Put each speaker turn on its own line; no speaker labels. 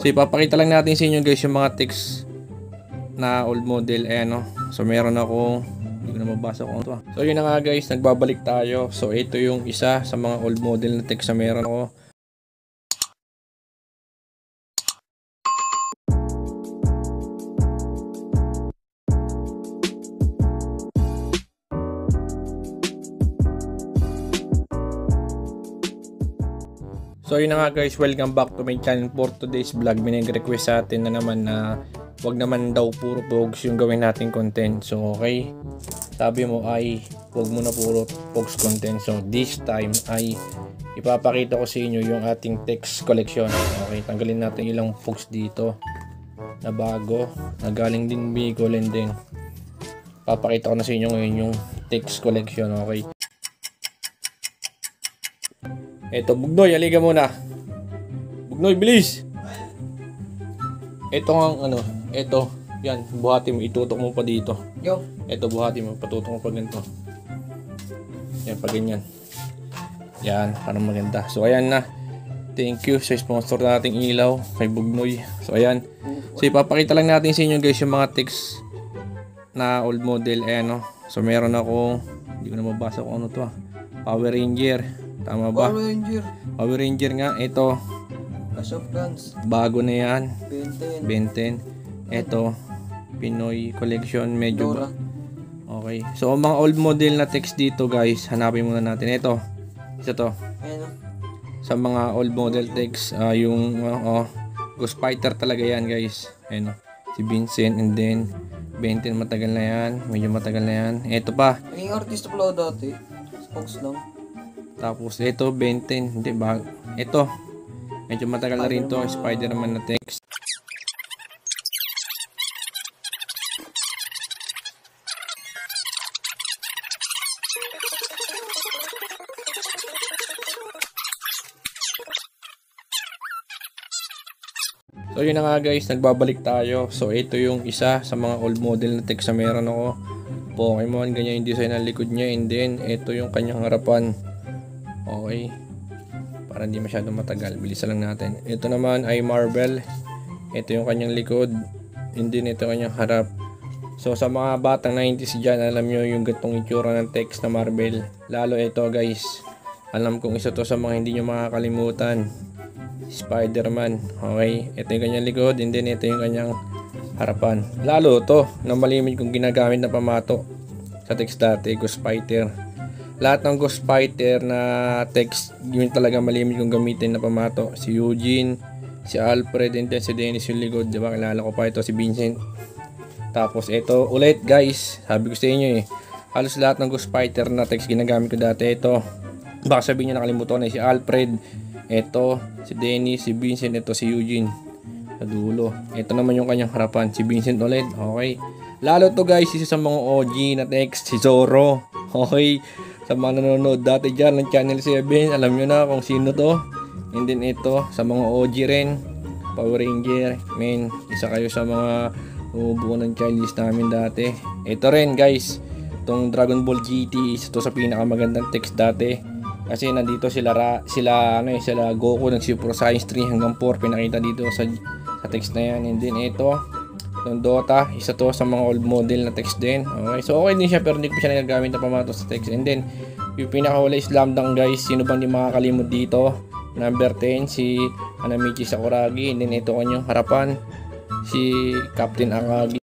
So ipapakita lang natin sa inyo guys yung mga text na old model. Ayan, no? So meron ako, hindi ko na mabasa kung ito. So yun na nga guys, nagbabalik tayo. So ito yung isa sa mga old model na text na meron ako. So yun na nga guys, welcome back to my channel for today's vlog. May nag-request sa atin na naman na wag naman daw puro pogs yung gawin natin content. So okay, sabi mo ay wag mo na puro pogs content. So this time ay ipapakita ko sa inyo yung ating text collection. Okay, tanggalin natin ilang pogs dito na bago, na galing din Bicol, and then papakita ko na sa inyo ngayon yung text collection. Okay, eto, Bugnoy, halika muna. Bugnoy, bilis. Ito ang ito, yan, buhati mo, itutok mo pa dito.
Yo.
Ito, buhati mo, patutok mo pa ganito. Yan, pa ganyan. Yan, parang maganda. So, ayan na. Thank you sa sponsor nating ilaw, kay Bugnoy. So, ayan. So, ipapakita lang natin sa inyo guys yung mga text na old model. Ayan, no. So, meron ako, hindi ko na mabasa kung ano to. Power Ranger. Tama ba? Power Ranger nga. Ito,
Clash of Clans.
bago na yan.
Ben
10.
10.
Ito, Pinoy Collection. Medyo
Dora.
okay. So, mga old model na text dito guys, hanapin muna natin. Ito, isa to.
Ayan o.
Sa mga old model text, yung Ghost Fighter talaga yan guys. Ayan o. Si Vincent, and then Ben 10, matagal na yan. Medyo matagal na yan. Ito pa.
Naging artist pala ako dati. Spox lang.
Tapos ito, Ben 10. Hindi ba? Ito. Medyo matagal na rin to. Spider-Man na text. So yun na nga guys, nagbabalik tayo. So ito yung isa sa mga old model na text na meron ako. Pokemon, ganyan yung design ng likod niya. And then, ito yung kanyang harapan. Okay, para hindi masyadong matagal, bilisan lang natin. Ito naman ay Marvel. Ito yung kanyang likod, hindi ito kanyang harap. So sa mga batang 90s dyan, alam nyo yung gatong itsura ng text na Marvel. Lalo ito guys, alam kong isa to sa mga hindi nyo makakalimutan, Spider-Man. Okay, ito yung kanyang likod, and then ito yung kanyang harapan. Lalo to na malimit kong ginagamit na pamato sa text dati, Ghost Fighter. Lahat ng Ghost Fighter na text, yun talaga malimit kong gamitin na pamato. Si Eugene, si Alfred, and then si Dennis yung likod. Diba? Kilala ko pa ito, si Vincent. Tapos ito ulit guys, sabi ko sa inyo halos lahat ng Ghost Fighter na text ginagamit ko dati. Ito, baka sabihin nyo nakalimutan na si Alfred. Ito, si Dennis, si Vincent, ito si Eugene. Sa dulo. Ito naman yung kanyang harapan, si Vincent ulit. Okay. Lalo to guys, isa sa mga OG na text, si Zoro. Okay. Sa mga nanonood dati dyan ng Channel 7, alam nyo na kung sino to. And then ito, sa mga OG rin, Power Ranger. Men, isa kayo sa mga umubuo ng channels namin dati. Ito rin guys, itong Dragon Ball GT, isa to sa pinakamagandang text dati. Kasi nandito sila Goku, nag Super Saiyan 3 hanggang 4, pinakita dito sa text na yan. And then ito, itong Dota, isa to sa mga old model na text din. Okay, so okay din siya, pero hindi ko siya nagagamit na pamato sa text. And then yung pinakahula is Slam Dunk guys. Sino bang di makakalimot dito? Number 10, si Hanamichi Sakuragi. And then ito kanyang harapan, si Captain Akagi.